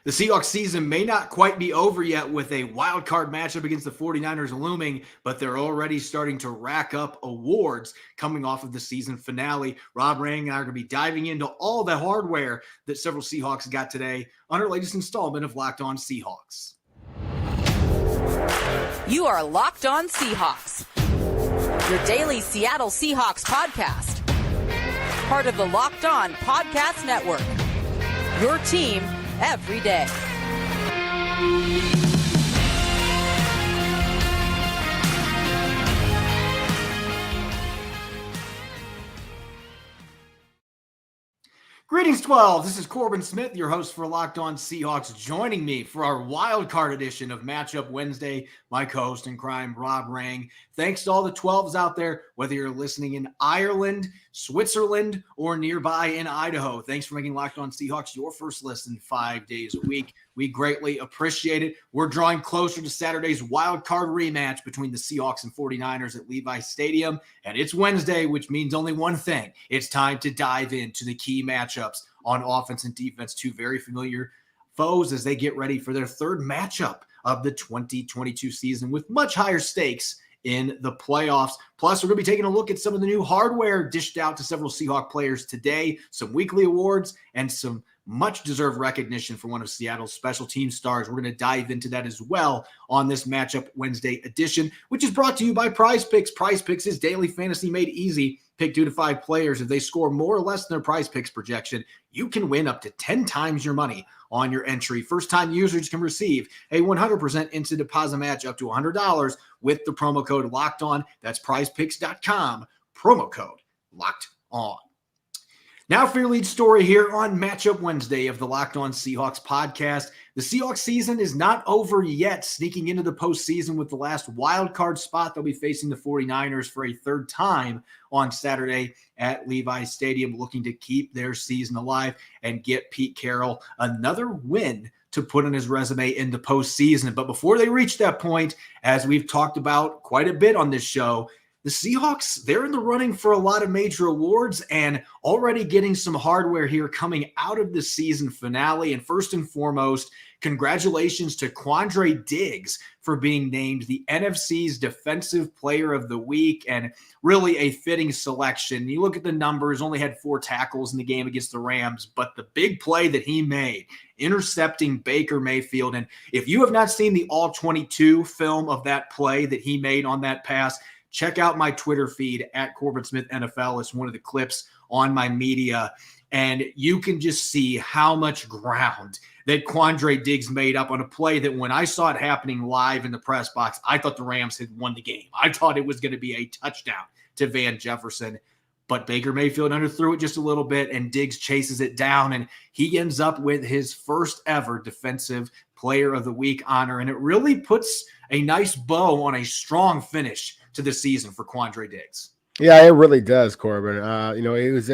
The Seahawks season may not quite be over yet with a wild card matchup against the 49ers looming, but they're already starting to rack up awards coming off of the season finale. Rob Rang and I are going to be diving into all the hardware that several Seahawks got today on our latest installment of Locked On Seahawks. You are Locked On Seahawks, your daily Seattle Seahawks podcast. Part of the Locked On Podcast Network, your team every day. Greetings, 12. This is Corbin Smith, your host for Locked On Seahawks. Joining me for our wild card edition of Matchup Wednesday, my co-host in crime, Rob Rang. Thanks to all the 12s out there, whether you're listening in Ireland, Switzerland, or nearby in Idaho. Thanks for making Locked On Seahawks your first listen 5 days a week. We greatly appreciate it. We're drawing closer to Saturday's wild card rematch between the Seahawks and 49ers at Levis Stadium. And it's Wednesday, which means only one thing. It's time to dive into the key matchups on offense and defense. Two very familiar foes as they get ready for their third matchup of the 2022 season with much higher stakes in the playoffs. Plus, we're going to be taking a look at some of the new hardware dished out to several Seahawk players today, some weekly awards, and some much-deserved recognition for one of Seattle's special team stars. We're going to dive into that as well on this Matchup Wednesday edition, which is brought to you by Prize Picks. Prize Picks is daily fantasy made easy. Pick 2 to 5 players. If they score more or less than their Prize Picks projection, you can win up to 10 times your money on your entry. First-time users can receive a 100% instant deposit match up to $100 with the promo code Locked On. That's prizepicks.com, promo code Locked On. Now for your lead story here on Matchup Wednesday of the Locked On Seahawks podcast. The Seahawks season is not over yet, sneaking into the postseason with the last wild card spot. They'll be facing the 49ers for a third time on Saturday at Levis Stadium, looking to keep their season alive and get Pete Carroll another win to put on his resume in the postseason. But before they reach that point, as we've talked about quite a bit on this show, the Seahawks, they're in the running for a lot of major awards and already getting some hardware here coming out of the season finale. And first and foremost, congratulations to Quandre Diggs for being named the NFC's Defensive Player of the Week, and really a fitting selection. You look at the numbers, only had 4 tackles in the game against the Rams, but the big play that he made, intercepting Baker Mayfield. And if you have not seen the All-22 film of that play that he made on that pass, check out my Twitter feed at Corbin Smith NFL. It's one of the clips on my media, and you can just see how much ground that Quandre Diggs made up on a play that when I saw it happening live in the press box, I thought the Rams had won the game. I thought it was going to be a touchdown to Van Jefferson, but Baker Mayfield underthrew it just a little bit, and Diggs chases it down, and he ends up with his first ever Defensive Player of the Week honor, and it really puts a nice bow on a strong finish to the season for Quandre Diggs. Yeah, it really does, Corbin. It was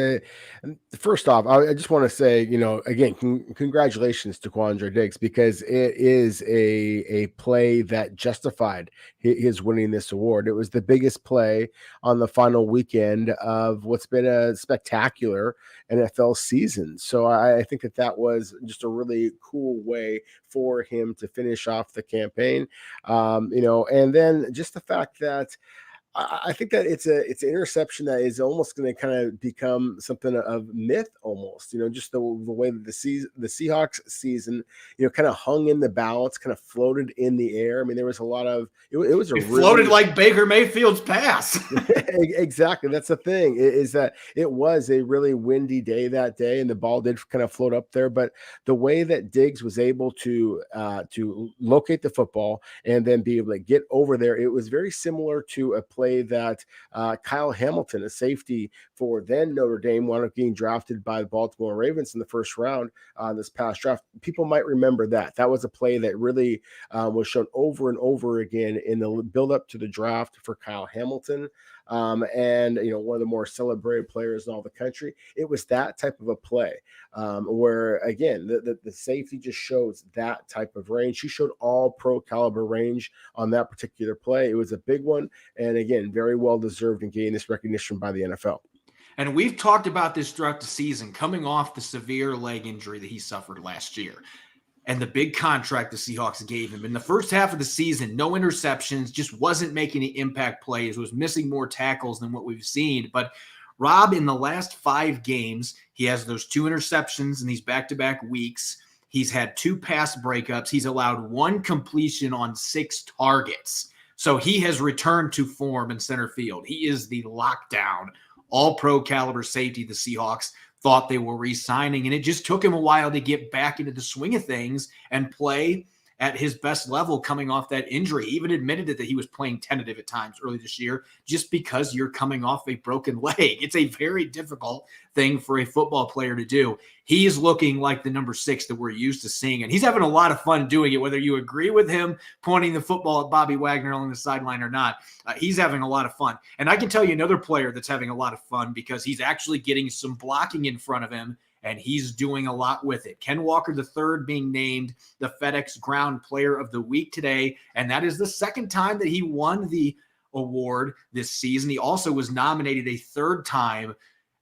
first off, I just want to say, again, congratulations to Quandre Diggs, because it is a play that justified his winning this award. It was the biggest play on the final weekend of what's been a spectacular NFL season. So I think that was just a really cool way for him to finish off the campaign. And then just the fact that I think that it's an interception that is almost going to kind of become something of myth almost, just the way that the Seahawks season, kind of hung in the balance, kind of floated in the air. I mean, there was a lot of, it floated like Baker Mayfield's pass. Exactly. That's the thing, is that it was a really windy day that day, and the ball did kind of float up there. But the way that Diggs was able to locate the football and then be able to get over there, it was very similar to a play that Kyle Hamilton, a safety for then Notre Dame, wound up getting drafted by the Baltimore Ravens in the first round this past draft. People might remember that. That was a play that really was shown over and over again in the build-up to the draft for Kyle Hamilton. And one of the more celebrated players in all the country. It was that type of a play where, again, the safety just shows that type of range. She showed all pro caliber range on that particular play. It was a big one, and again, very well deserved in getting this recognition by the NFL. And we've talked about this throughout the season, coming off the severe leg injury that he suffered last year. and the big contract the Seahawks gave him. In the first half of the season, no interceptions, just wasn't making any impact plays, was missing more tackles than what we've seen. But Rob, in the last 5 games, he has those 2 interceptions in these back-to-back weeks. He's had 2 pass breakups. He's allowed 1 completion on 6 targets. So he has returned to form in center field. He is the lockdown, all-pro caliber safety the Seahawks thought they were re-signing, and it just took him a while to get back into the swing of things and play at his best level coming off that injury. He even admitted that he was playing tentative at times early this year just because you're coming off a broken leg. It's a very difficult thing for a football player to do. He's looking like the number 6 that we're used to seeing, and he's having a lot of fun doing it, whether you agree with him pointing the football at Bobby Wagner along the sideline or not. He's having a lot of fun. And I can tell you another player that's having a lot of fun because he's actually getting some blocking in front of him, and he's doing a lot with it. Ken Walker III being named the FedEx Ground Player of the Week today, and that is the second time that he won the award this season. He also was nominated a 3rd time,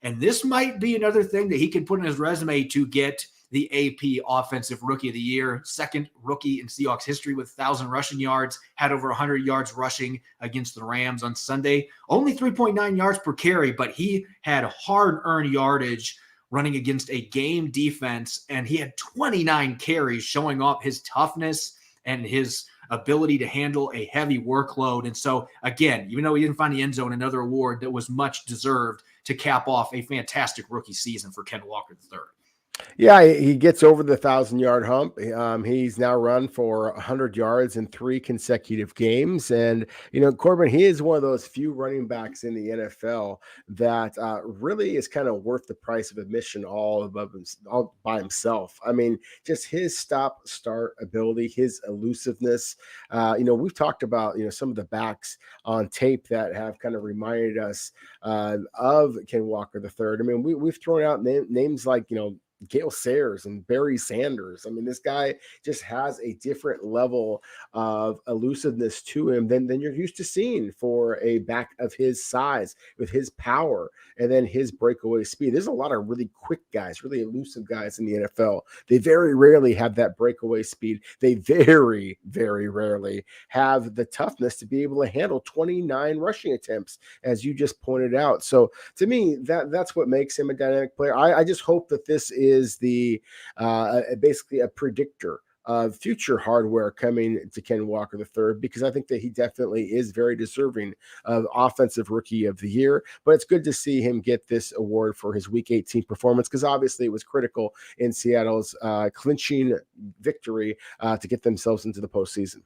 and this might be another thing that he can put in his resume to get the AP Offensive Rookie of the Year, 2nd rookie in Seahawks history with 1,000 rushing yards, had over 100 yards rushing against the Rams on Sunday. Only 3.9 yards per carry, but he had hard-earned yardage running against a game defense, and he had 29 carries, showing off his toughness and his ability to handle a heavy workload. And so, again, even though he didn't find the end zone, another award that was much deserved to cap off a fantastic rookie season for Ken Walker III. Yeah, he gets over the 1,000-yard hump. He's now run for 100 yards in 3 consecutive games. And, Corbin, he is one of those few running backs in the NFL that really is kind of worth the price of admission all by himself. I mean, just his stop-start ability, his elusiveness. We've talked about, some of the backs on tape that have kind of reminded us of Ken Walker III. I mean, we've thrown out names like, Gale Sayers and Barry Sanders. I mean, this guy just has a different level of elusiveness to him than you're used to seeing for a back of his size, with his power and then his breakaway speed. There's a lot of really quick guys, really elusive guys in the NFL. They very rarely have that breakaway speed. They very, very rarely have the toughness to be able to handle 29 rushing attempts, as you just pointed out. So to me, that's what makes him a dynamic player. I just hope that this is the basically a predictor of future hardware coming to Ken Walker III, because I think that he definitely is very deserving of Offensive Rookie of the Year. But it's good to see him get this award for his Week 18 performance, because obviously it was critical in Seattle's clinching victory to get themselves into the postseason.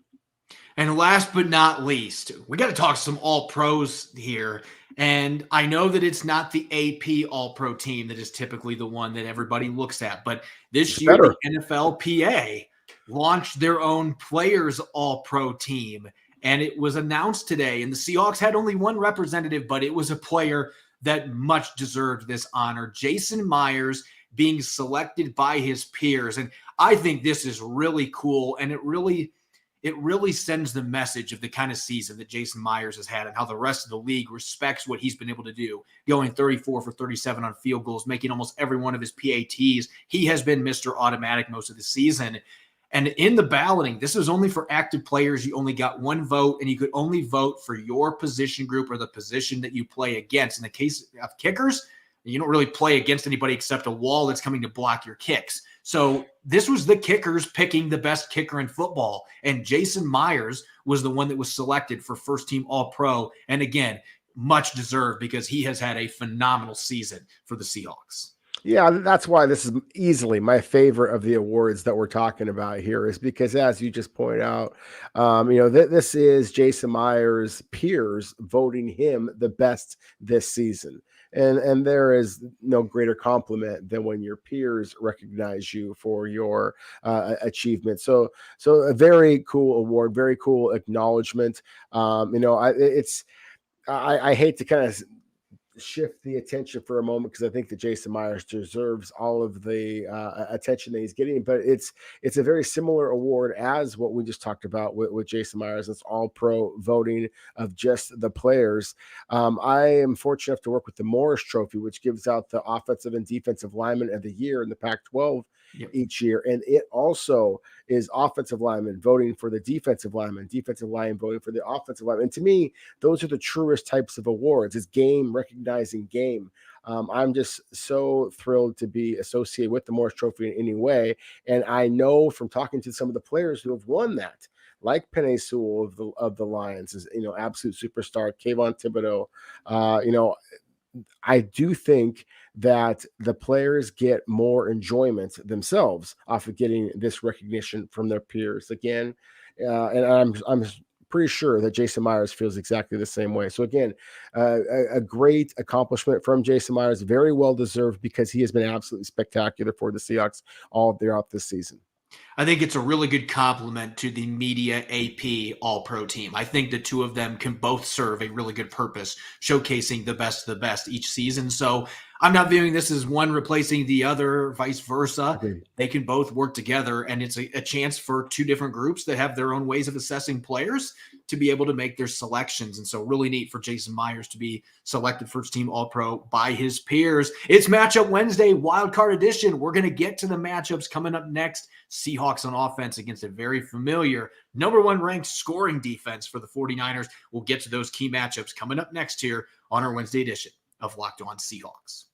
And last but not least, we got to talk some all-pros here. And I know that it's not the AP all-pro team that is typically the one that everybody looks at, but this year the NFLPA launched their own players all-pro team, and it was announced today. And the Seahawks had only one representative, but it was a player that much deserved this honor. Jason Myers being selected by his peers. And I think this is really cool, and it really sends the message of the kind of season that Jason Myers has had and how the rest of the league respects what he's been able to do, going 34 for 37 on field goals, making almost every one of his PATs. He has been Mr. Automatic most of the season. And in the balloting, this is only for active players. You only got one vote, and you could only vote for your position group or the position that you play against. In the case of kickers, you don't really play against anybody except a wall that's coming to block your kicks. So this was the kickers picking the best kicker in football, and Jason Myers was the one that was selected for first team All-Pro. And again, much deserved, because he has had a phenomenal season for the Seahawks. Yeah, that's why this is easily my favorite of the awards that we're talking about here, is because, as you just pointed out, this is Jason Myers' peers voting him the best this season. And there is no greater compliment than when your peers recognize you for your achievement. So a very cool award, very cool acknowledgement. I hate to kind of shift the attention for a moment, because I think that Jason Myers deserves all of the attention that he's getting, but it's a very similar award as what we just talked about with Jason Myers. It's all pro voting of just the players. I am fortunate enough to work with the Morris Trophy, which gives out the offensive and defensive lineman of the year in the Pac-12. Yep. each year. And it also is offensive linemen voting for the defensive lineman voting for the offensive lineman. And to me, those are the truest types of awards. It's game recognizing game. I'm just so thrilled to be associated with the Morris Trophy in any way. And I know from talking to some of the players who have won that, like Penei Sewell of the Lions, is absolute superstar. Kayvon Thibodeau, I do think that the players get more enjoyment themselves off of getting this recognition from their peers again, and I'm pretty sure that Jason Myers feels exactly the same way. So again, a great accomplishment from Jason Myers, very well deserved, because he has been absolutely spectacular for the Seahawks all throughout this season. I think it's a really good compliment to the media AP All-Pro team. I think the two of them can both serve a really good purpose, showcasing the best of the best each season. So I'm not viewing this as one replacing the other, vice versa. Agreed. They can both work together, and it's a chance for two different groups that have their own ways of assessing players to be able to make their selections. And so really neat for Jason Myers to be selected first team All-Pro by his peers. It's Matchup Wednesday, Wild Card Edition. We're going to get to the matchups coming up next. Seahawks on offense against a very familiar number one ranked scoring defense for the 49ers. We'll get to those key matchups coming up next here on our Wednesday edition of Locked On Seahawks.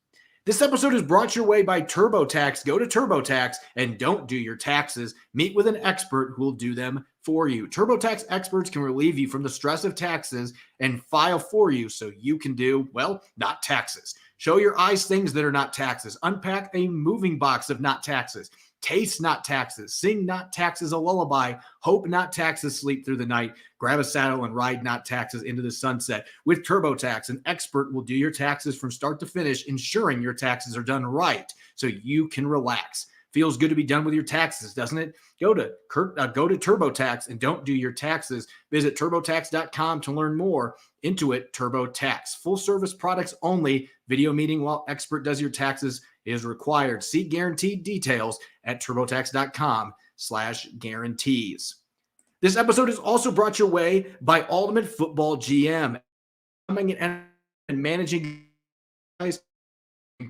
This episode is brought your way by TurboTax. Go to TurboTax and don't do your taxes. Meet with an expert who will do them for you. TurboTax experts can relieve you from the stress of taxes and file for you so you can do, well, not taxes. Show your eyes things that are not taxes. Unpack a moving box of not taxes. Taste not taxes. Sing not taxes a lullaby. Hope not taxes sleep through the night. Grab a saddle and ride not taxes into the sunset. With TurboTax, an expert will do your taxes from start to finish, ensuring your taxes are done right so you can relax. Feels good to be done with your taxes, doesn't it? Go to TurboTax and don't do your taxes. Visit TurboTax.com to learn more. Intuit TurboTax. Full service products only. Video meeting while expert does your taxes is required. See guaranteed details at TurboTax.com/guarantees. This episode is also brought your way by Ultimate Football GM. And managing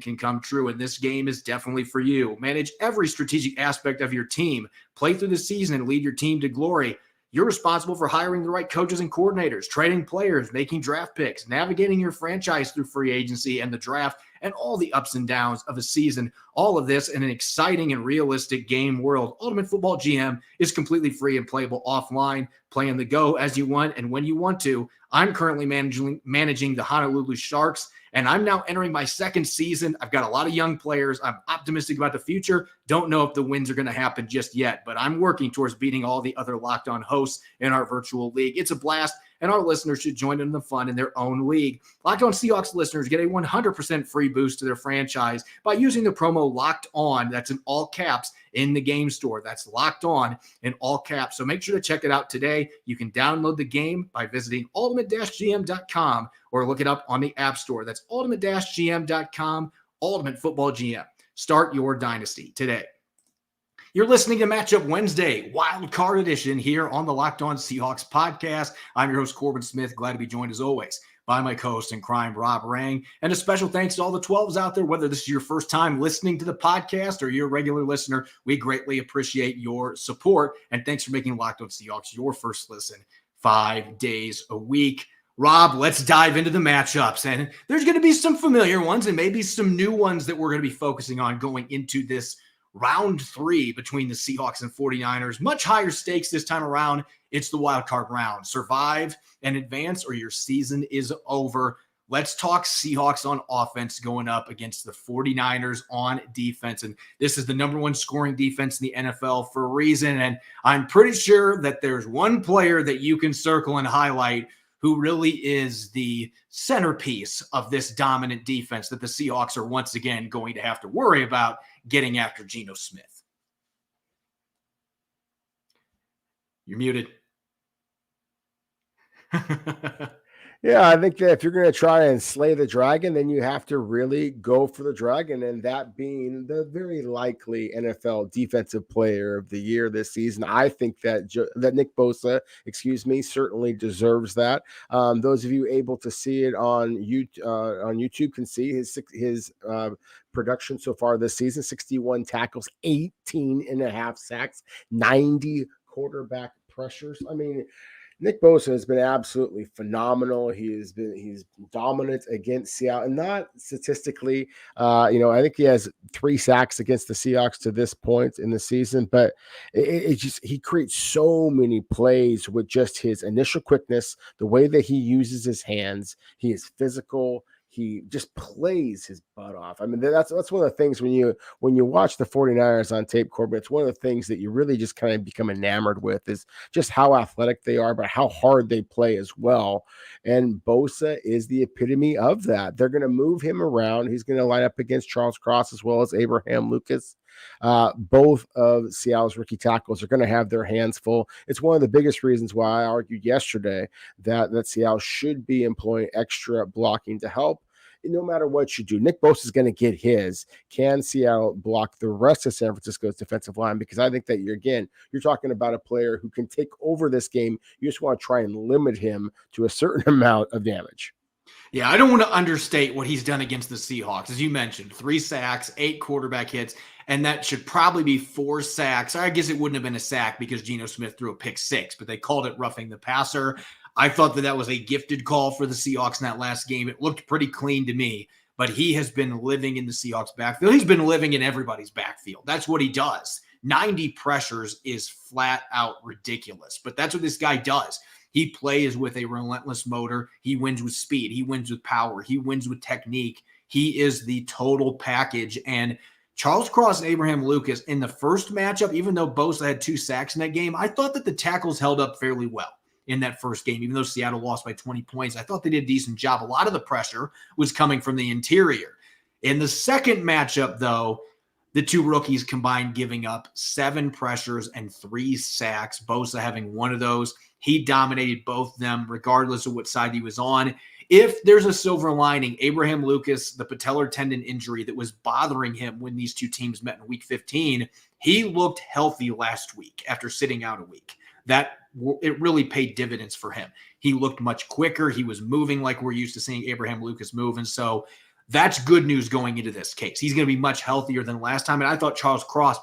can come true, and this game is definitely for you. Manage every strategic aspect of your team. Play through the season and lead your team to glory. You're responsible for hiring the right coaches and coordinators, trading players, making draft picks, navigating your franchise through free agency and the draft, and all the ups and downs of a season. All of this in an exciting and realistic game world. Ultimate Football GM is completely free and playable offline. Play on the go as you want and when you want to. I'm currently managing the Honolulu Sharks, and I'm now entering my second season. I've got a lot of young players. I'm optimistic about the future. Don't know if the wins are going to happen just yet, but I'm working towards beating all the other Locked On hosts in our virtual league. It's a blast, and our listeners should join in the fun in their own league. Locked On Seahawks listeners get a 100% free boost to their franchise by using the promo Locked On. That's in all caps in the game store. That's Locked On in all caps. So make sure to check it out today. You can download the game by visiting ultimate-gm.com or look it up on the App Store. That's ultimate-gm.com, Ultimate Football GM. Start your dynasty today. You're listening to Matchup Wednesday, Wild Card Edition here on the Locked On Seahawks podcast. I'm your host, Corbin Smith. Glad to be joined as always by my co-host in crime, Rob Rang. And a special thanks to all the 12s out there, whether this is your first time listening to the podcast or you're a regular listener. We greatly appreciate your support. And thanks for making Locked On Seahawks your first listen 5 days a week. Rob, let's dive into the matchups. And there's going to be some familiar ones and maybe some new ones that we're going to be focusing on going into this round 3 between the Seahawks and 49ers. Much higher stakes this time around. It's the wild card round. Survive and advance or your season is over. Let's talk Seahawks on offense going up against the 49ers on defense. And this is the number one scoring defense in the NFL for a reason. And I'm pretty sure that there's one player that you can circle and highlight who really is the centerpiece of this dominant defense that the Seahawks are once again going to have to worry about getting after Geno Smith. You're muted. Yeah, I think that if you're going to try and slay the dragon, then you have to really go for the dragon, and that being the very likely NFL Defensive Player of the Year this season. I think that that Nick Bosa, certainly deserves that. Those of you able to see it on YouTube can see his production so far this season: 61 tackles, 18 and a half sacks, 90 quarterback pressures. I mean, Nick Bosa has been absolutely phenomenal. He's dominant against Seattle, and not statistically. I think he has 3 sacks against the Seahawks to this point in the season, but it just he creates so many plays with just his initial quickness, the way that he uses his hands. He is physical. He just plays his butt off. I mean, that's one of the things when you watch the 49ers on tape, Corbin, it's one of the things that you really just kind of become enamored with is just how athletic they are, but how hard they play as well. And Bosa is the epitome of that. They're going to move him around. He's going to line up against Charles Cross as well as Abraham Lucas. Both of Seattle's rookie tackles are going to have their hands full. It's one of the biggest reasons why I argued yesterday that Seattle should be employing extra blocking to help. No matter what you do, Nick Bosa is going to get his. Can Seattle block the rest of San Francisco's defensive line? Because I think that you're talking about a player who can take over this game. You just want to try and limit him to a certain amount of damage. Yeah, I don't want to understate what he's done against the Seahawks. As you mentioned, 3 sacks, 8 quarterback hits, and that should probably be 4 sacks. I guess it wouldn't have been a sack because Geno Smith threw a pick 6, but they called it roughing the passer. I thought that was a gifted call for the Seahawks in that last game. It looked pretty clean to me, but he has been living in the Seahawks backfield. He's been living in everybody's backfield. That's what he does. 90 pressures is flat out ridiculous, but that's what this guy does. He plays with a relentless motor. He wins with speed. He wins with power. He wins with technique. He is the total package. And Charles Cross and Abraham Lucas in the first matchup, even though Bosa had 2 sacks in that game, I thought that the tackles held up fairly well in that first game. Even though Seattle lost by 20 points, I thought they did a decent job. A lot of the pressure was coming from the interior. In the second matchup, though, the 2 rookies combined giving up 7 pressures and 3 sacks. Bosa having 1 of those. He dominated both of them regardless of what side he was on. If there's a silver lining, Abraham Lucas, the patellar tendon injury that was bothering him when these 2 teams met in week 15, he looked healthy last week after sitting out a week. It really paid dividends for him. He looked much quicker. He was moving like we're used to seeing Abraham Lucas move. And so that's good news going into this case. He's going to be much healthier than last time. And I thought Charles Cross,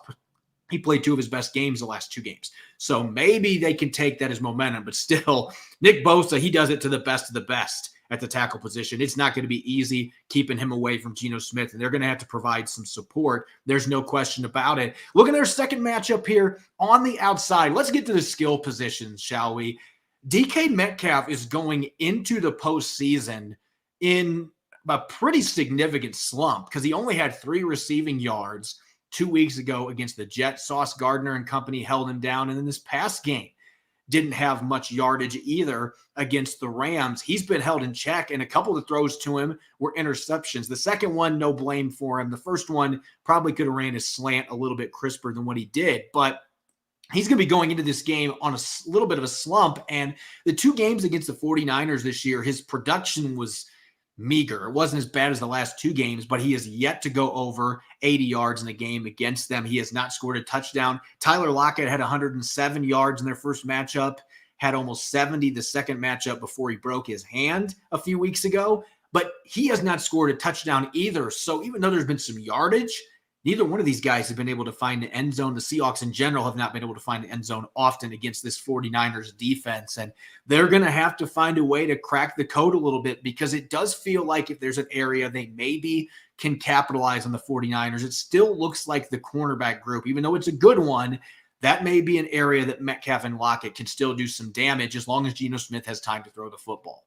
he played 2 of his best games the last 2 games. So maybe they can take that as momentum. But still, Nick Bosa, he does it to the best of the best at the tackle position. It's not going to be easy keeping him away from Geno Smith, and they're going to have to provide some support. There's no question about it. Look at their second matchup here on the outside. Let's get to the skill positions, shall we? DK Metcalf is going into the postseason in a pretty significant slump because he only had 3 receiving yards 2 weeks ago against the Jets. Sauce Gardner and company held him down. And in this past game, didn't have much yardage either against the Rams. He's been held in check, and a couple of the throws to him were interceptions. The second one, no blame for him. The first one probably could have ran his slant a little bit crisper than what he did, but he's going to be going into this game on a little bit of a slump. And the 2 games against the 49ers this year, his production was meager. It wasn't as bad as the last 2 games, but he has yet to go over 80 yards in a game against them. He has not scored a touchdown. Tyler Lockett had 107 yards in their first matchup, had almost 70 the second matchup before he broke his hand a few weeks ago, but he has not scored a touchdown either. So even though there's been some yardage, neither one of these guys have been able to find the end zone. The Seahawks in general have not been able to find the end zone often against this 49ers defense. And they're going to have to find a way to crack the code a little bit because it does feel like if there's an area they maybe can capitalize on the 49ers, it still looks like the cornerback group, even though it's a good one, that may be an area that Metcalf and Lockett can still do some damage as long as Geno Smith has time to throw the football.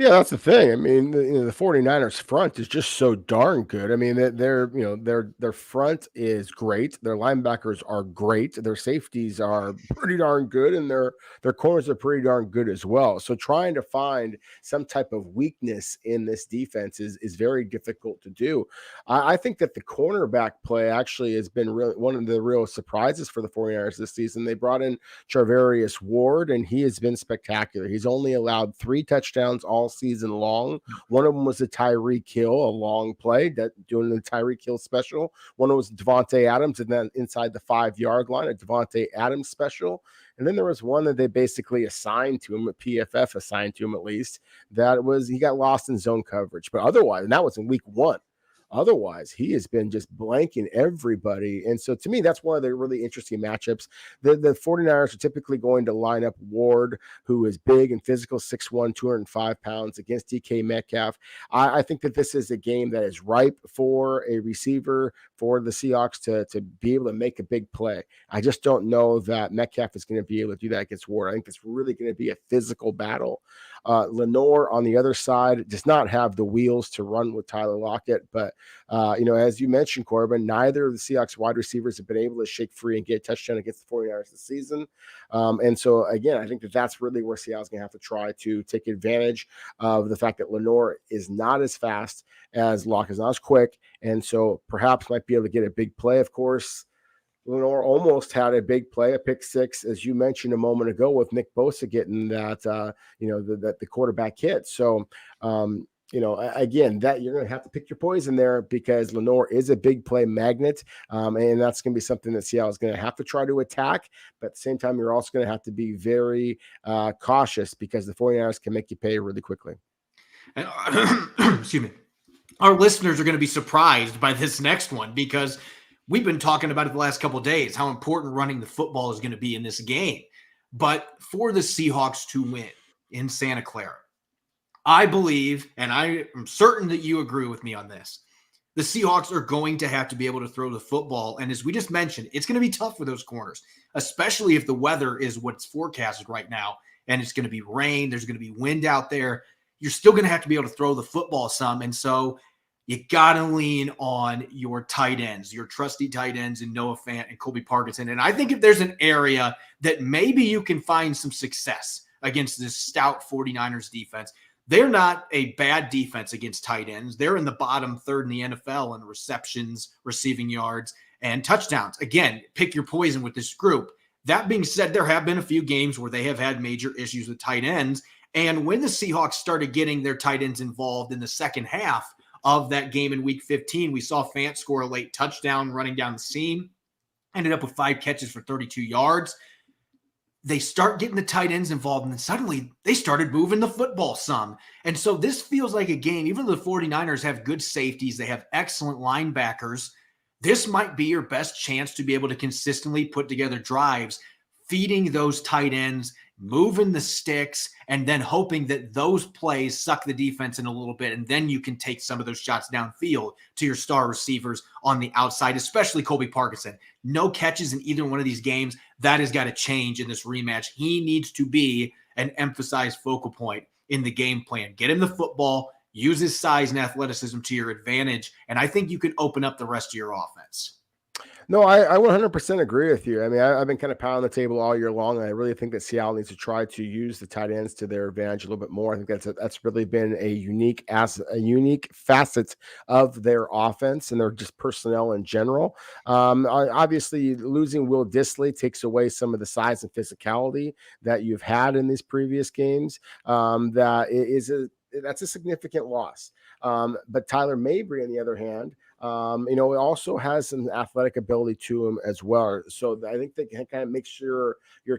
Yeah, that's the thing. I mean, the 49ers front is just so darn good. I mean, their front is great. Their linebackers are great. Their safeties are pretty darn good, and their corners are pretty darn good as well. So trying to find some type of weakness in this defense is very difficult to do. I think that the cornerback play actually has been really one of the real surprises for the 49ers this season. They brought in Charvarius Ward, and he has been spectacular. He's only allowed 3 touchdowns all season long. One of them was a Tyreek Hill, a long play, doing the Tyreek Hill special. One was Devontae Adams, and then inside the 5-yard line, a Devontae Adams special. And then there was one that they basically assigned to him, a PFF assigned to him at least, that was he got lost in zone coverage. But otherwise, and that was in week 1. Otherwise, he has been just blanking everybody. And so to me, that's one of the really interesting matchups. The 49ers are typically going to line up Ward, who is big and physical, 6'1", 205 pounds, against DK Metcalf. I think that this is a game that is ripe for a receiver for the Seahawks to be able to make a big play. I just don't know that Metcalf is going to be able to do that against Ward. I think it's really going to be a physical battle. Lenore on the other side does not have the wheels to run with Tyler Lockett, but as you mentioned, Corbin, neither of the Seahawks wide receivers have been able to shake free and get a touchdown against the 49ers this season. And so again, I think that's really where Seattle's going to have to try to take advantage of the fact that Lenore is not as fast as Lockett, is not as quick, and so perhaps might be able to get a big play. Of course, Lenore almost had a big play, a pick six, as you mentioned a moment ago, with Nick Bosa getting that, the quarterback hit. So, again, that you're going to have to pick your poison there, because Lenore is a big play magnet, and that's going to be something that Seattle is going to have to try to attack. But at the same time, you're also going to have to be very cautious, because the 49ers can make you pay really quickly. And, excuse me. Our listeners are going to be surprised by this next one, because we've been talking about it the last couple of days, how important running the football is going to be in this game. But for the Seahawks to win in Santa Clara, I believe, and I am certain that you agree with me on this, the Seahawks are going to have to be able to throw the football. And as we just mentioned, it's going to be tough for those corners, especially if the weather is what's forecasted right now, and it's going to be rain, there's going to be wind out there. You're still going to have to be able to throw the football some. And so you got to lean on your tight ends, your trusty tight ends in Noah Fant and Colby Parkinson. And I think if there's an area that maybe you can find some success against this stout 49ers defense, they're not a bad defense against tight ends. They're in the bottom third in the NFL in receptions, receiving yards, and touchdowns. Again, pick your poison with this group. That being said, there have been a few games where they have had major issues with tight ends. And when the Seahawks started getting their tight ends involved in the second half of that game in week 15, we saw Fant score a late touchdown running down the seam, ended up with 5 catches for 32 yards. They start getting the tight ends involved, and then suddenly they started moving the football some. And so this feels like a game, even though the 49ers have good safeties, they have excellent linebackers, this might be your best chance to be able to consistently put together drives, feeding those tight ends, moving the sticks, and then hoping that those plays suck the defense in a little bit, and then you can take some of those shots downfield to your star receivers on the outside, especially Colby Parkinson. No catches in either one of these games. That has got to change in this rematch. He needs to be an emphasized focal point in the game plan. Get him the football, use his size and athleticism to your advantage, and I think you can open up the rest of your offense. No, I 100% agree with you. I mean, I've been kind of pounding the table all year long, and I really think that Seattle needs to try to use the tight ends to their advantage a little bit more. I think that's really been a unique facet of their offense and their just personnel in general. Obviously, losing Will Dissly takes away some of the size and physicality that you've had in these previous games. That's a significant loss. But Tyler Mabry, on the other hand, also has some athletic ability to him as well. So I think that kind of makes your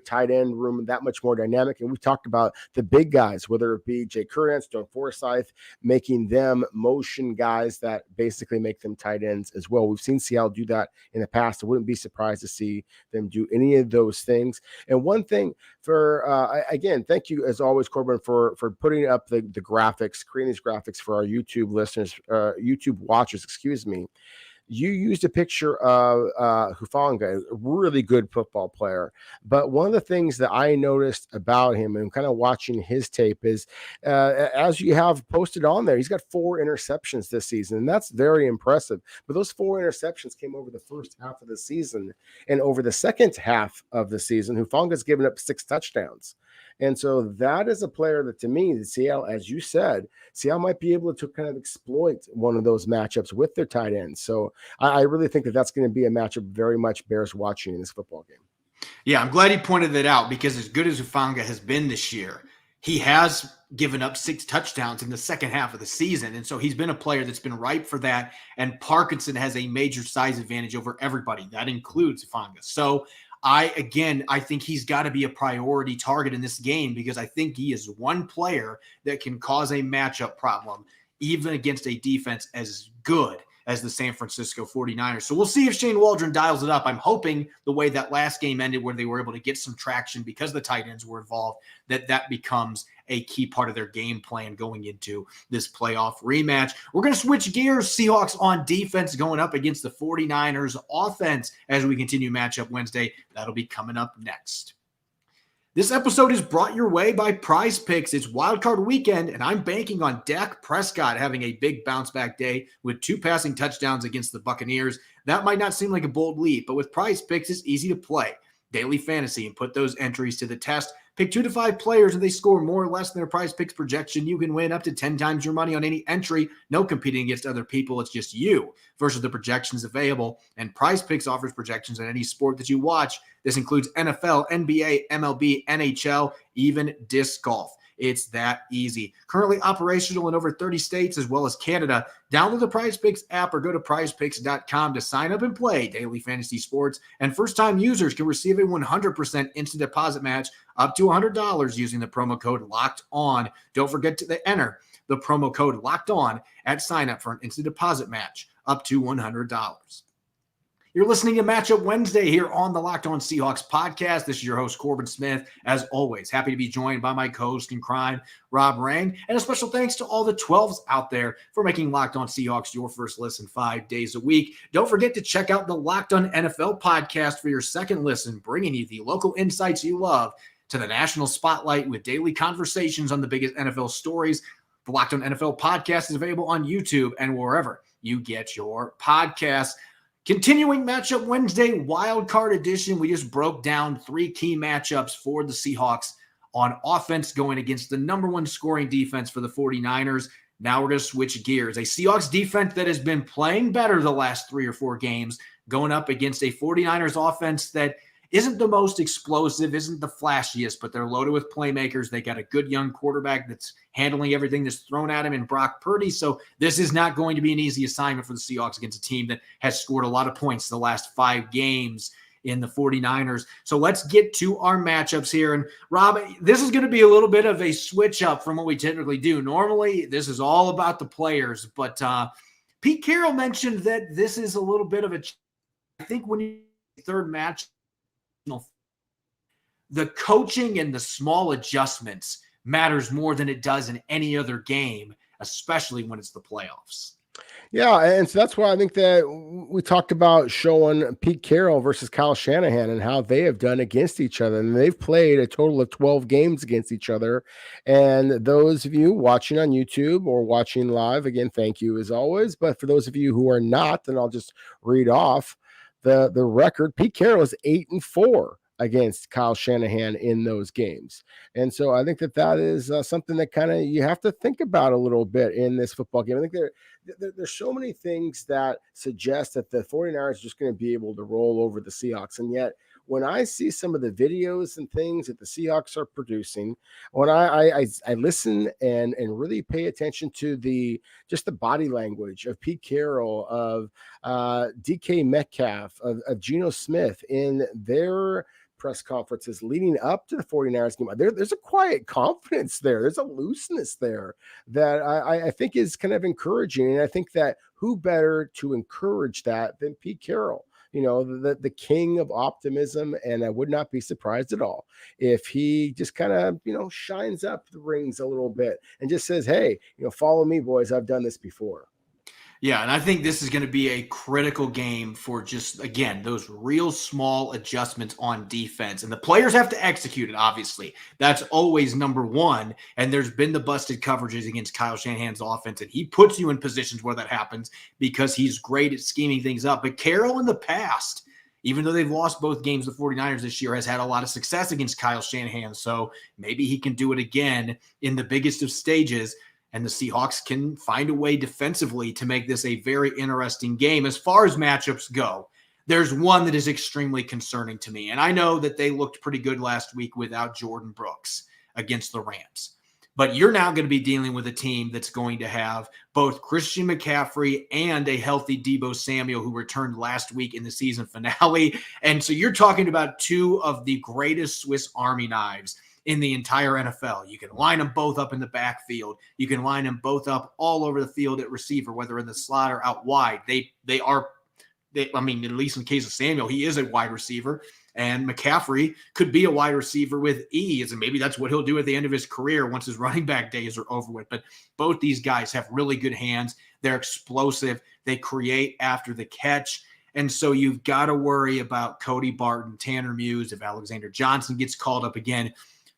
tight end room that much more dynamic. And we've talked about the big guys, whether it be Jay Curran, Stone Forsyth, making them motion guys that basically make them tight ends as well. We've seen Seattle do that in the past. I wouldn't be surprised to see them do any of those things. And one thing again, thank you as always, Corbin, for putting up the graphics, creating these graphics for our YouTube listeners, YouTube watchers, excuse me. you used a picture of Hufanga, a really good football player. But one of the things that I noticed about him and kind of watching his tape is, as you have posted on there, he's got 4 interceptions this season, and that's very impressive. But those 4 interceptions came over the first half of the season, and over the second half of the season, Hufanga's given up 6 touchdowns. And so that is a player that, to me, Seattle, as you said, Seattle might be able to kind of exploit one of those matchups with their tight ends. So I really think that that's going to be a matchup very much bears watching in this football game. Yeah, I'm glad he pointed that out, because as good as Hufanga has been this year, he has given up 6 touchdowns in the second half of the season. And so he's been a player that's been ripe for that. And Parkinson has a major size advantage over everybody. That includes Hufanga. So I think he's got to be a priority target in this game, because I think he is one player that can cause a matchup problem, even against a defense as good as the San Francisco 49ers. So we'll see if Shane Waldron dials it up. I'm hoping the way that last game ended, where they were able to get some traction because the tight ends were involved, that becomes a key part of their game plan going into this playoff rematch. We're going to switch gears. Seahawks on defense going up against the 49ers offense as we continue Matchup Wednesday. That'll be coming up next. This episode is brought your way by Prize Picks. It's wildcard weekend, and I'm banking on Dak Prescott having a big bounce-back day with 2 passing touchdowns against the Buccaneers. That might not seem like a bold leap, but with Prize Picks, it's easy to play daily fantasy and put those entries to the test. Pick 2 to 5 players, and they score more or less than their Prize Picks projection. You can win up to 10 times your money on any entry. No competing against other people. It's just you versus the projections available. And Prize Picks offers projections on any sport that you watch. This includes NFL, NBA, MLB, NHL, even disc golf. It's that easy. Currently operational in over 30 states as well as Canada. Download the Prize Picks app or go to prizepicks.com to sign up and play daily fantasy sports. And first-time users can receive a 100% instant deposit match up to $100 using the promo code Locked On. Don't forget to enter the promo code Locked On at sign up for an instant deposit match up to $100. You're listening to Matchup Wednesday here on the Locked On Seahawks podcast. This is your host, Corbin Smith. As always, happy to be joined by my co-host in crime, Rob Rang. And a special thanks to all the 12s out there for making Locked On Seahawks your first listen 5 days a week. Don't forget to check out the Locked On NFL podcast for your second listen, bringing you the local insights you love to the national spotlight with daily conversations on the biggest NFL stories. The Locked On NFL podcast is available on YouTube and wherever you get your podcasts. Continuing Matchup Wednesday, Wild Card Edition, we just broke down 3 key matchups for the Seahawks on offense going against the number 1 scoring defense for the 49ers. Now we're going to switch gears. A Seahawks defense that has been playing better the last 3 or 4 games, going up against a 49ers offense that isn't the most explosive, isn't the flashiest, but they're loaded with playmakers. They got a good young quarterback that's handling everything that's thrown at him in Brock Purdy. So this is not going to be an easy assignment for the Seahawks against a team that has scored a lot of points the last 5 games in the 49ers. So let's get to our matchups here. And Rob, this is going to be a little bit of a switch up from what we typically do. Normally, this is all about the players, but Pete Carroll mentioned that this is a little bit of a, I think when you third match, the coaching and the small adjustments matters more than it does in any other game, especially when it's the playoffs. Yeah, and so that's why I think that we talked about showing Pete Carroll versus Kyle Shanahan and how they have done against each other. And they've played a total of 12 games against each other. And those of you watching on YouTube or watching live, again, thank you as always. But for those of you who are not, then I'll just read off the record. Pete Carroll is 8-4 against Kyle Shanahan in those games. And so I think that is something that kind of you have to think about a little bit in this football game. I think there's so many things that suggest that the 49ers are just going to be able to roll over the Seahawks. And yet when I see some of the videos and things that the Seahawks are producing, when I listen and really pay attention to the body language of Pete Carroll, of DK Metcalf, of Geno Smith in their press conferences leading up to the 49ers game, there's a quiet confidence there. There's a looseness there that I think is kind of encouraging. And I think that who better to encourage that than Pete Carroll? You know, the king of optimism, and I would not be surprised at all if he just kind of, shines up the rings a little bit and just says, hey, follow me, boys. I've done this before. Yeah, and I think this is going to be a critical game for just, again, those real small adjustments on defense. And the players have to execute it, obviously. That's always number one. And there's been the busted coverages against Kyle Shanahan's offense, and he puts you in positions where that happens because he's great at scheming things up. But Carroll in the past, even though they've lost both games, the 49ers this year, has had a lot of success against Kyle Shanahan. So maybe he can do it again in the biggest of stages. And the Seahawks can find a way defensively to make this a very interesting game. As far as matchups go, there's one that is extremely concerning to me. And I know that they looked pretty good last week without Jordan Brooks against the Rams. But you're now going to be dealing with a team that's going to have both Christian McCaffrey and a healthy Deebo Samuel, who returned last week in the season finale. And so you're talking about two of the greatest Swiss Army knives in the entire NFL. You can line them both up in the backfield. You can line them both up all over the field at receiver, whether in the slot or out wide. I mean, at least in the case of Samuel, he is a wide receiver, and McCaffrey could be a wide receiver with ease, and maybe that's what he'll do at the end of his career once his running back days are over with. But both these guys have really good hands. They're explosive. They create after the catch. And so you've got to worry about Cody Barton, Tanner Muse, if Alexander Johnson gets called up again.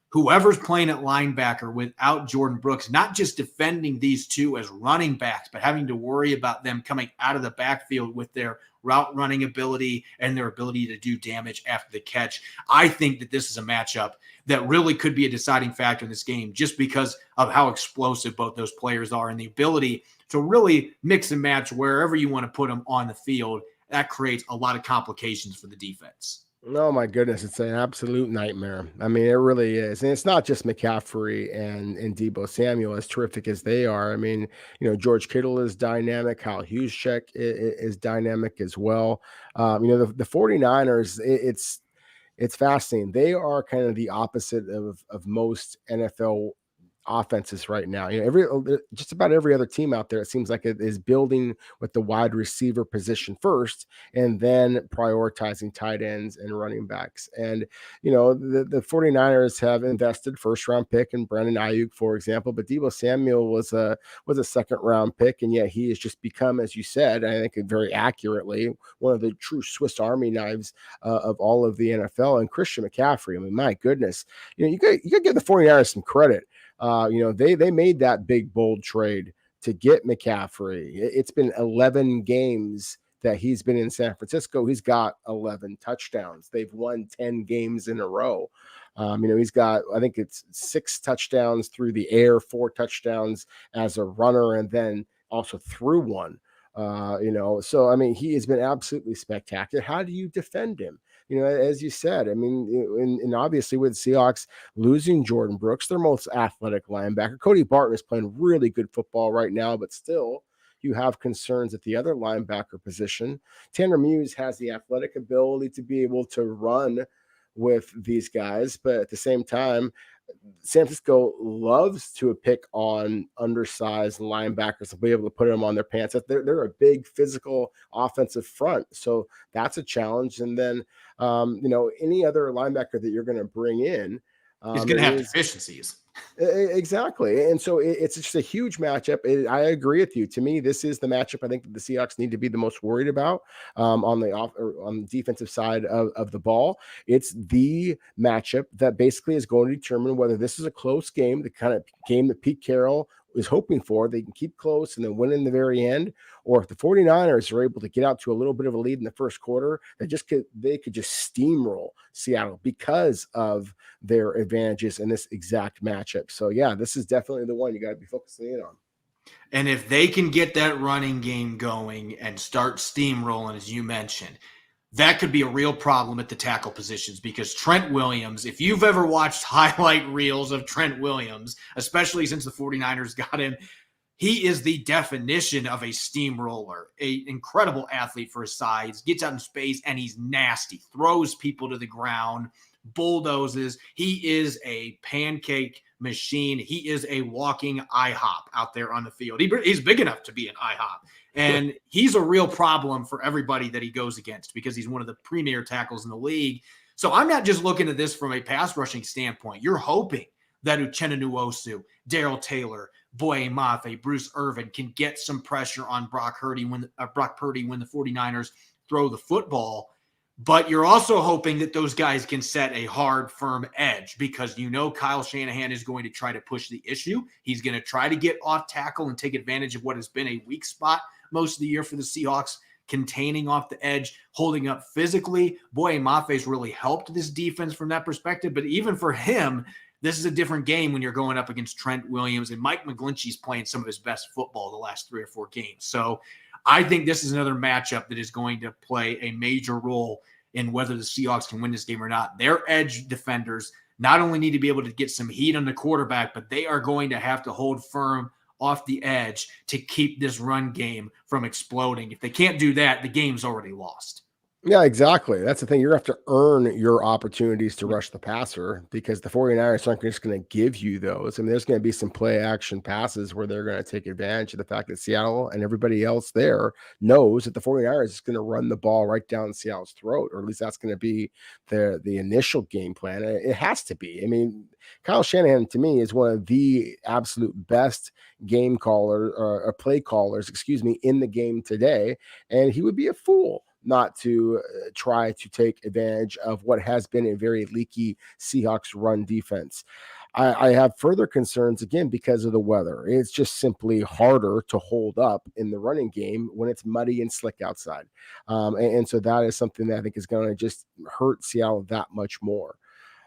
Whoever's playing at linebacker without Jordan Brooks, not just defending these two as running backs, but having to worry about them coming out of the backfield with their route running ability and their ability to do damage after the catch. I think that this is a matchup that really could be a deciding factor in this game just because of how explosive both those players are and the ability to really mix and match wherever you want to put them on the field. That creates a lot of complications for the defense. Oh my goodness, it's an absolute nightmare. I mean, it really is. And it's not just McCaffrey and Deebo Samuel, as terrific as they are. I mean, George Kittle is dynamic. Kyle Juszczyk is dynamic as well. The 49ers, it's fascinating. They are kind of the opposite of most NFL offenses right now. Just about every other team out there, it seems like it is building with the wide receiver position first and then prioritizing tight ends and running backs. And the 49ers have invested first round pick in Brandon Ayuk, for example, but Deebo Samuel was a second round pick, and yet he has just become, as you said, I think very accurately, one of the true Swiss Army knives of all of the NFL. And Christian McCaffrey, I mean, my goodness, you got to give the 49ers some credit. They made that big, bold trade to get McCaffrey. It's been 11 games that he's been in San Francisco. He's got 11 touchdowns. They've won 10 games in a row. He's got, I think it's 6 touchdowns through the air, 4 touchdowns as a runner, and then also threw one. So, I mean, he has been absolutely spectacular. How do you defend him? As you said, I mean, and obviously with the Seahawks losing Jordan Brooks, their most athletic linebacker, Cody Barton, is playing really good football right now, but still you have concerns at the other linebacker position. Tanner Muse has the athletic ability to be able to run with these guys, but at the same time, San Francisco loves to pick on undersized linebackers to be able to put them on their pants. They're a big physical offensive front, so that's a challenge. And then, any other linebacker that you're going to bring in is going to have deficiencies. Exactly. And so it's just a huge matchup. I agree with you. To me, this is the matchup I think that the Seahawks need to be the most worried about on the defensive side of the ball. It's the matchup that basically is going to determine whether this is a close game, the kind of game that Pete Carroll is hoping for. They can keep close and then win in the very end. Or if the 49ers are able to get out to a little bit of a lead in the first quarter, they could just steamroll Seattle because of their advantages in this exact matchup. So yeah, this is definitely the one you got to be focusing in on. And if they can get that running game going and start steamrolling, as you mentioned, that could be a real problem at the tackle positions, because Trent Williams, if you've ever watched highlight reels of Trent Williams, especially since the 49ers got him, he is the definition of a steamroller, an incredible athlete for his size, gets out in space, and he's nasty, throws people to the ground, bulldozes. He is a pancake machine. He is a walking IHOP out there on the field. He's big enough to be an IHOP. And he's a real problem for everybody that he goes against because he's one of the premier tackles in the league. So I'm not just looking at this from a pass rushing standpoint. You're hoping that Uchenna Nwosu, Darrell Taylor, Boye Mafe, Bruce Irvin can get some pressure on Brock Purdy when the 49ers throw the football. But you're also hoping that those guys can set a hard, firm edge because Kyle Shanahan is going to try to push the issue. He's going to try to get off tackle and take advantage of what has been a weak spot most of the year for the Seahawks, containing off the edge, holding up physically. Boye Mafe's really helped this defense from that perspective. But even for him, this is a different game when you're going up against Trent Williams, and Mike McGlinchey's playing some of his best football the last 3 or 4 games. So I think this is another matchup that is going to play a major role in whether the Seahawks can win this game or not. Their edge defenders not only need to be able to get some heat on the quarterback, but they are going to have to hold firm off the edge to keep this run game from exploding. If they can't do that, the game's already lost. Yeah, exactly. That's the thing. You're going to have to earn your opportunities to rush the passer because the 49ers aren't just going to give you those. I mean, there's going to be some play action passes where they're going to take advantage of the fact that Seattle and everybody else there knows that the 49ers is going to run the ball right down Seattle's throat, or at least that's going to be the initial game plan. It has to be. I mean, Kyle Shanahan, to me, is one of the absolute best game caller or play callers, in the game today. And he would be a fool not to try to take advantage of what has been a very leaky Seahawks run defense. I have further concerns, again, because of the weather. It's just simply harder to hold up in the running game when it's muddy and slick outside. And so that is something that I think is going to just hurt Seattle that much more.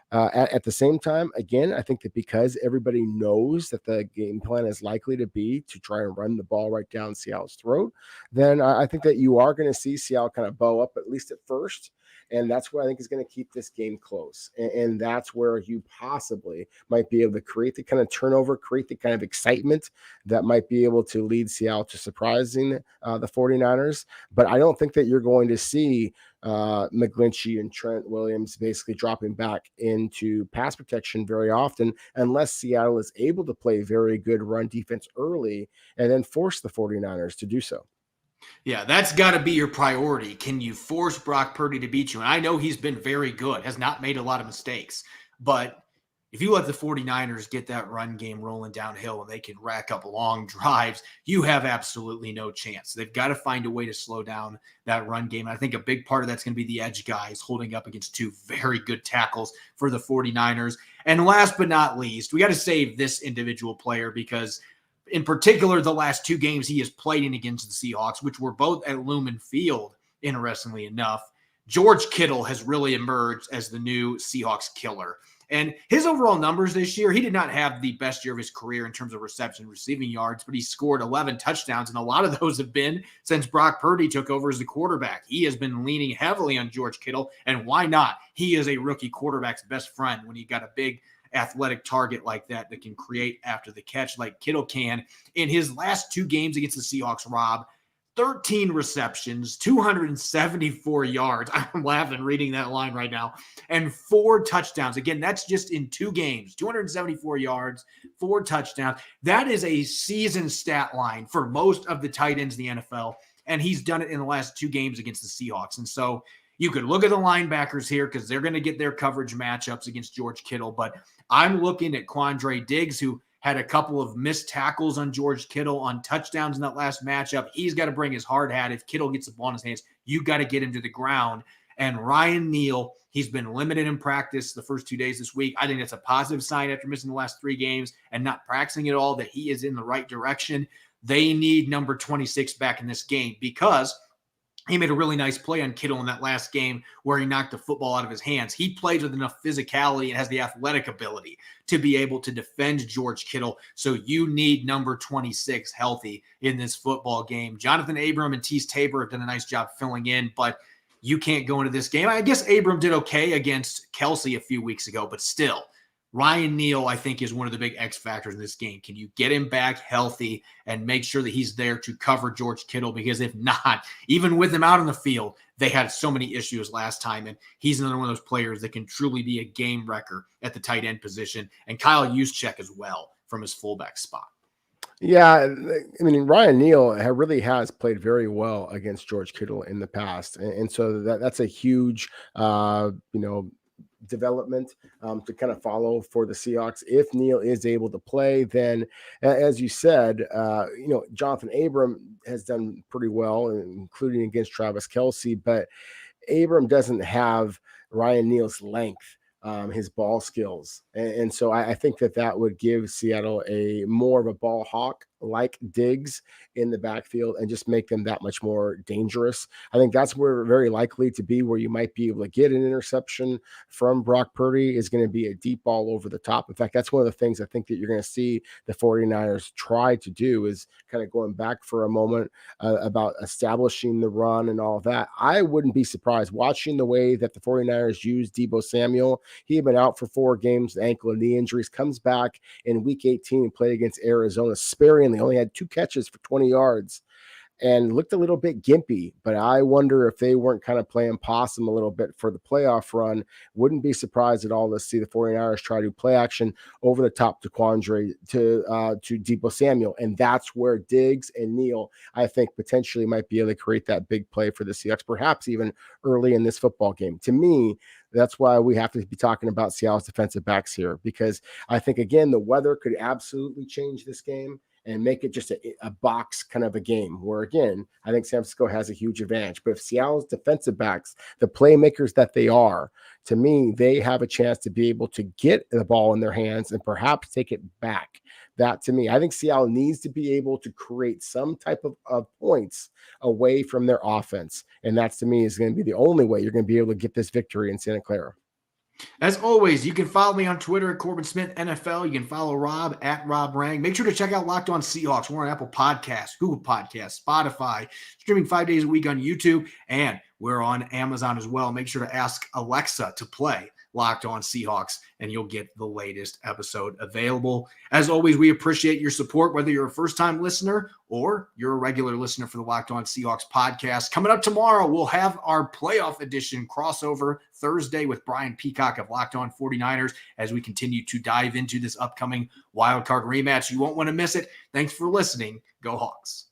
At the same time, again, I think that because everybody knows that the game plan is likely to be to try and run the ball right down Seattle's throat, then I think that you are going to see Seattle kind of bow up, at least at first. And that's what I think is going to keep this game close. And that's where you possibly might be able to create the kind of turnover, create the kind of excitement that might be able to lead Seattle to surprising the 49ers. But I don't think that you're going to see McGlinchey and Trent Williams basically dropping back into pass protection very often unless Seattle is able to play very good run defense early and then force the 49ers to do so. Yeah, that's got to be your priority. Can you force Brock Purdy to beat you? And I know he's been very good, has not made a lot of mistakes. But if you let the 49ers get that run game rolling downhill and they can rack up long drives, you have absolutely no chance. They've got to find a way to slow down that run game. And I think a big part of that's going to be the edge guys holding up against 2 very good tackles for the 49ers. And last but not least, we got to save this individual player because in particular, the last 2 games he has played in against the Seahawks, which were both at Lumen Field, interestingly enough, George Kittle has really emerged as the new Seahawks killer. And his overall numbers this year, he did not have the best year of his career in terms of reception, receiving yards, but he scored 11 touchdowns, and a lot of those have been since Brock Purdy took over as the quarterback. He has been leaning heavily on George Kittle, and why not? He is a rookie quarterback's best friend when you got a big athletic target like that can create after the catch like Kittle can. In his last 2 games against the Seahawks, Rob, 13 receptions, 274 yards. I'm laughing reading that line right now. And 4 touchdowns. Again, that's just in 2 games. 274 yards, 4 touchdowns. That is a season stat line for most of the tight ends in the NFL. And he's done it in the last 2 games against the Seahawks. And so you could look at the linebackers here because they're going to get their coverage matchups against George Kittle. But I'm looking at Quandre Diggs, who had a couple of missed tackles on George Kittle on touchdowns in that last matchup. He's got to bring his hard hat. If Kittle gets the ball in his hands, you got to get him to the ground. And Ryan Neal, he's been limited in practice the first 2 days this week. I think that's a positive sign after missing the last 3 games and not practicing at all, that he is in the right direction. They need number 26 back in this game because he made a really nice play on Kittle in that last game where he knocked the football out of his hands. He plays with enough physicality and has the athletic ability to be able to defend George Kittle. So you need number 26 healthy in this football game. Jonathan Abram and Tease Tabor have done a nice job filling in, but you can't go into this game. I guess Abram did okay against Kelsey a few weeks ago, but still, Ryan Neal, I think, is one of the big X factors in this game. Can you get him back healthy and make sure that he's there to cover George Kittle? Because if not, even with him out on the field, they had so many issues last time, and he's another one of those players that can truly be a game wrecker at the tight end position. And Kyle Juszczyk as well from his fullback spot. Yeah, I mean, Ryan Neal really has played very well against George Kittle in the past. And so that's a huge, development to kind of follow for the Seahawks. If Neal is able to play, then as you said, Jonathan Abram has done pretty well, including against Travis Kelce, but Abram doesn't have Ryan Neal's length, his ball skills. And so I think that would give Seattle a more of a ball hawk like Diggs in the backfield and just make them that much more dangerous. I think that's where very likely to be where you might be able to get an interception from Brock Purdy is going to be a deep ball over the top. In fact, that's one of the things I think that you're going to see the 49ers try to do is kind of going back for a moment about establishing the run and all of that. I wouldn't be surprised watching the way that the 49ers use Deebo Samuel. He had been out for 4 games, ankle and knee injuries, comes back in week 18 and played against Arizona sparingly, only had 2 catches for 20 yards and looked a little bit gimpy, but I wonder if they weren't kind of playing possum a little bit for the playoff run. Wouldn't be surprised at all to see the 49ers try to play action over the top to Quandre to Deebo Samuel. And that's where Diggs and Neal, I think, potentially might be able to create that big play for the Seahawks, perhaps even early in this football game. To me, that's why we have to be talking about Seattle's defensive backs here, because I think, again, the weather could absolutely change this game and make it just a box kind of a game where, again, I think San Francisco has a huge advantage. But if Seattle's defensive backs, the playmakers that they are, to me, they have a chance to be able to get the ball in their hands and perhaps take it back. That, to me, I think Seattle needs to be able to create some type of points away from their offense. And that's, to me, is going to be the only way you're going to be able to get this victory in Santa Clara. As always, you can follow me on Twitter at Corbin Smith NFL. You can follow Rob at Rob Rang. Make sure to check out Locked On Seahawks. We're on Apple Podcasts, Google Podcasts, Spotify, streaming 5 days a week on YouTube, and we're on Amazon as well. Make sure to ask Alexa to play Locked On Seahawks, and you'll get the latest episode available. As always, we appreciate your support, whether you're a first-time listener or you're a regular listener for the Locked On Seahawks podcast. Coming up tomorrow, we'll have our playoff edition crossover Thursday with Brian Peacock of Locked On 49ers as we continue to dive into this upcoming wildcard rematch. You won't want to miss it. Thanks for listening. Go Hawks.